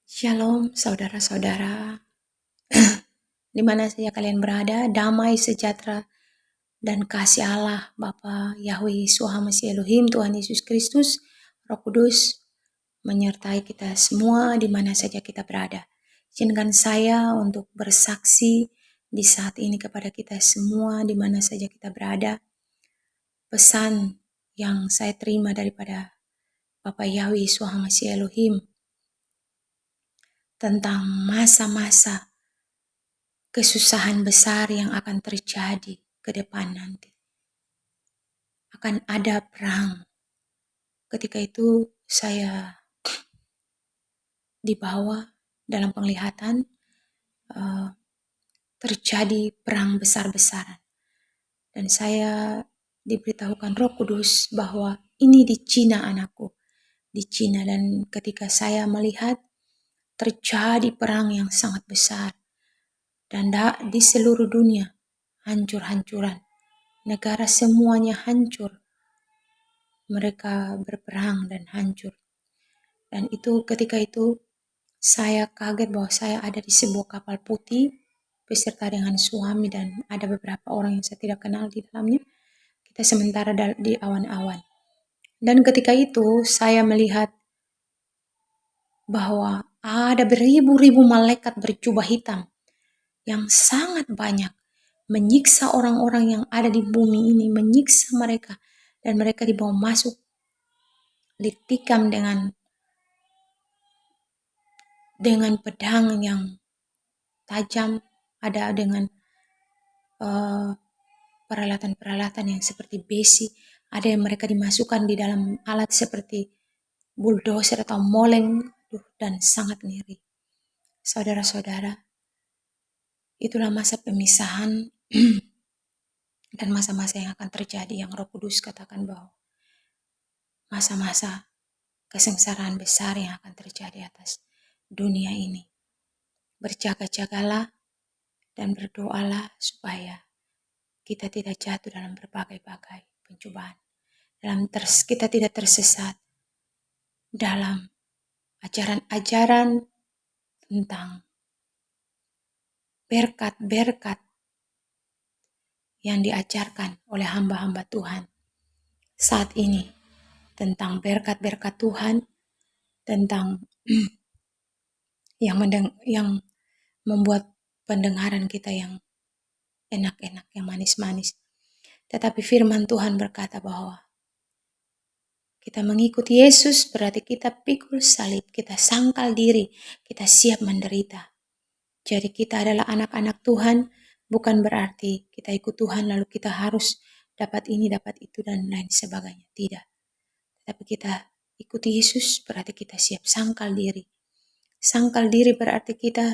Shalom saudara-saudara, di mana saja kalian berada, damai sejahtera dan kasih Allah Bapa Yahweh Yeshua HaMashiach Elohim Tuhan Yesus Kristus Roh Kudus menyertai kita semua di mana saja kita berada. Izinkan saya untuk bersaksi di saat ini kepada kita semua di mana saja kita berada. Pesan yang saya terima daripada Bapa Yahweh Yeshua HaMashiach Elohim tentang masa-masa kesusahan besar yang akan terjadi ke depan nanti. Akan ada perang. Ketika itu saya dibawa dalam penglihatan terjadi perang besar-besaran. Dan saya diberitahukan Roh Kudus bahwa ini di Cina anakku. Di Cina, dan ketika saya melihat terjadi perang yang sangat besar. Dan di seluruh dunia hancur-hancuran. Negara semuanya hancur. Mereka berperang dan hancur. Dan itu ketika itu saya kaget bahwa saya ada di sebuah kapal putih beserta dengan suami dan ada beberapa orang yang saya tidak kenal di dalamnya. Kita sementara di awan-awan. Dan ketika itu saya melihat bahwa ada beribu-ribu malaikat berjubah hitam yang sangat banyak menyiksa orang-orang yang ada di bumi ini, menyiksa mereka, dan mereka dibawa masuk, ditikam dengan pedang yang tajam, ada dengan peralatan-peralatan yang seperti besi, ada yang mereka dimasukkan di dalam alat seperti bulldozer atau moleng, dan sangat ngeri. Saudara-saudara, itulah masa pemisahan dan masa-masa yang akan terjadi yang Roh Kudus katakan bahwa masa-masa kesengsaraan besar yang akan terjadi atas dunia ini. Berjaga-jagalah dan berdoalah supaya kita tidak jatuh dalam berbagai-bagai pencobaan. Kita tidak tersesat dalam ajaran-ajaran tentang berkat-berkat yang diajarkan oleh hamba-hamba Tuhan saat ini, tentang berkat-berkat Tuhan, tentang yang membuat pendengaran kita yang enak-enak, yang manis-manis. Tetapi firman Tuhan berkata bahwa kita mengikuti Yesus berarti kita pikul salib, kita sangkal diri, kita siap menderita. Jadi kita adalah anak-anak Tuhan, bukan berarti kita ikut Tuhan lalu kita harus dapat ini, dapat itu, dan lain sebagainya. Tidak. Tapi kita ikuti Yesus berarti kita siap sangkal diri. Sangkal diri berarti kita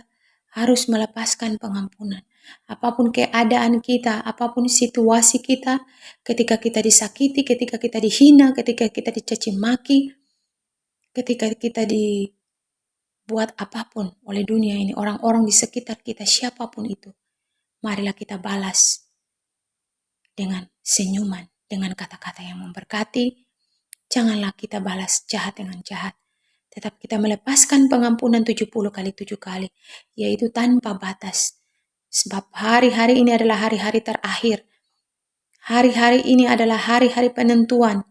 harus melepaskan pengampunan. Apapun keadaan kita, apapun situasi kita, ketika kita disakiti, ketika kita dihina, ketika kita dicaci maki, ketika kita dibuat apapun oleh dunia ini, orang-orang di sekitar kita, siapapun itu, marilah kita balas dengan senyuman, dengan kata-kata yang memberkati. Janganlah kita balas jahat dengan jahat. Tetap kita melepaskan pengampunan 70 kali 7 kali, yaitu tanpa batas. Sebab hari-hari ini adalah hari-hari terakhir. Hari-hari ini adalah hari-hari penentuan,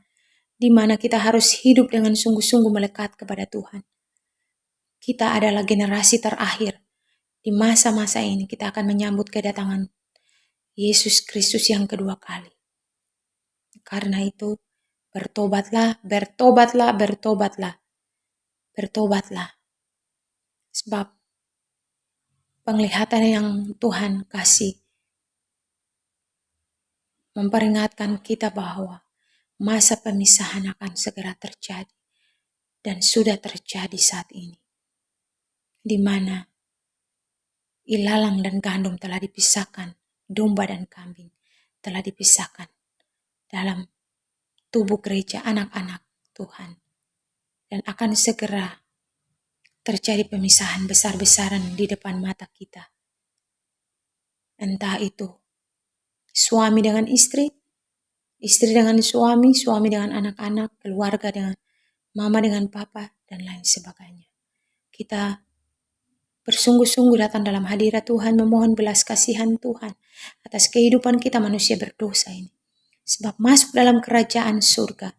di mana kita harus hidup dengan sungguh-sungguh melekat kepada Tuhan. Kita adalah generasi terakhir. Di masa-masa ini kita akan menyambut kedatangan Yesus Kristus yang kedua kali. Karena itu, bertobatlah, bertobatlah, bertobatlah. Bertobatlah. Sebab penglihatan yang Tuhan kasih memperingatkan kita bahwa masa pemisahan akan segera terjadi dan sudah terjadi saat ini, di mana ilalang dan gandum telah dipisahkan, domba dan kambing telah dipisahkan dalam tubuh gereja anak-anak Tuhan, dan akan segera terjadi pemisahan besar-besaran di depan mata kita. Entah itu suami dengan istri, istri dengan suami, suami dengan anak-anak, keluarga dengan mama dengan papa, dan lain sebagainya. Kita bersungguh-sungguh datang dalam hadirat Tuhan, memohon belas kasihan Tuhan atas kehidupan kita manusia berdosa ini. Sebab masuk dalam kerajaan surga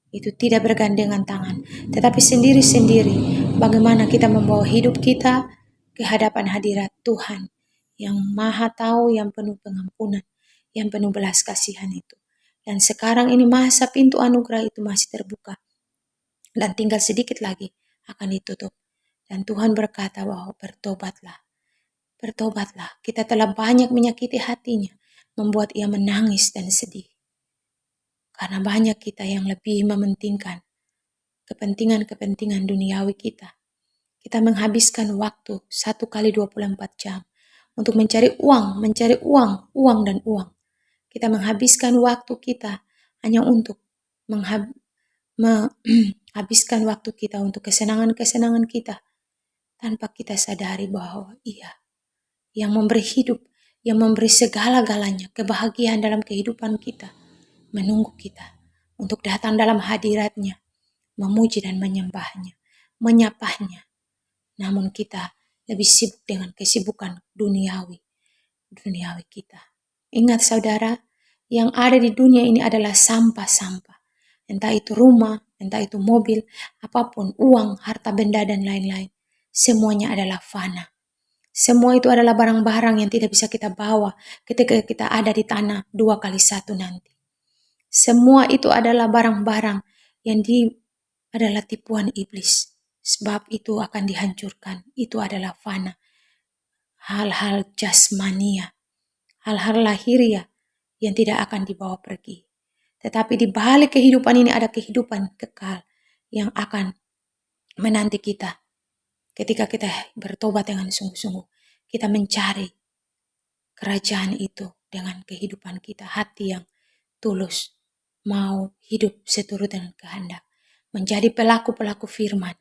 itu tidak bergandengan tangan, tetapi sendiri-sendiri bagaimana kita membawa hidup kita ke hadapan hadirat Tuhan yang maha tahu, yang penuh pengampunan, yang penuh belas kasihan itu. Dan sekarang ini masa pintu anugerah itu masih terbuka dan tinggal sedikit lagi akan ditutup. Dan Tuhan berkata bahwa bertobatlah, bertobatlah. Kita telah banyak menyakiti hatinya, membuat ia menangis dan sedih. Karena banyak kita yang lebih mementingkan kepentingan-kepentingan duniawi kita. Kita menghabiskan waktu 1 kali 24 jam untuk mencari uang, uang dan uang. Kita menghabiskan waktu kita hanya untuk menghabiskan waktu kita untuk kesenangan-kesenangan kita, tanpa kita sadari bahwa yang memberi hidup, yang memberi segala-galanya, kebahagiaan dalam kehidupan kita, menunggu kita untuk datang dalam hadiratnya, memuji dan menyembahnya, menyapahnya. Namun kita lebih sibuk dengan kesibukan duniawi kita. Ingat saudara, yang ada di dunia ini adalah sampah-sampah. Entah itu rumah, entah itu mobil, apapun, uang, harta benda, dan lain-lain. Semuanya adalah fana. Semua itu adalah barang-barang yang tidak bisa kita bawa ketika kita ada di tanah 2x1 nanti. Semua itu adalah barang-barang yang adalah tipuan iblis. Sebab itu akan dihancurkan. Itu adalah fana. Hal-hal jasmania, hal-hal lahiria yang tidak akan dibawa pergi. Tetapi di balik kehidupan ini ada kehidupan kekal yang akan menanti kita. Ketika kita bertobat dengan sungguh-sungguh, kita mencari kerajaan itu dengan kehidupan kita, hati yang tulus, mau hidup seturut dengan kehendak, menjadi pelaku-pelaku firman,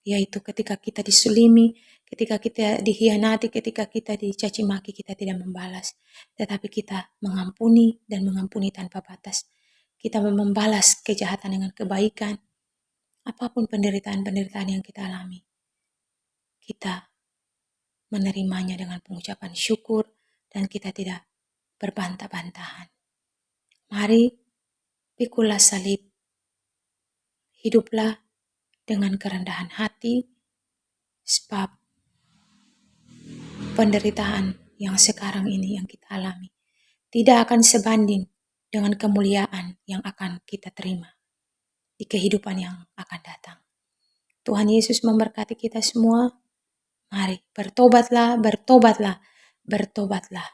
yaitu ketika kita disulimi, ketika kita dikhianati, ketika kita dicaci maki, kita tidak membalas, tetapi kita mengampuni dan mengampuni tanpa batas. Kita membalas kejahatan dengan kebaikan, apapun penderitaan-penderitaan yang kita alami. Kita menerimanya dengan pengucapan syukur dan kita tidak berbantah-bantahan. Mari pikulah salib, hiduplah dengan kerendahan hati, sebab penderitaan yang sekarang ini yang kita alami tidak akan sebanding dengan kemuliaan yang akan kita terima di kehidupan yang akan datang. Tuhan Yesus memberkati kita semua. Mari bertobatlah, bertobatlah, bertobatlah.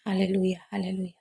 Haleluya, haleluya.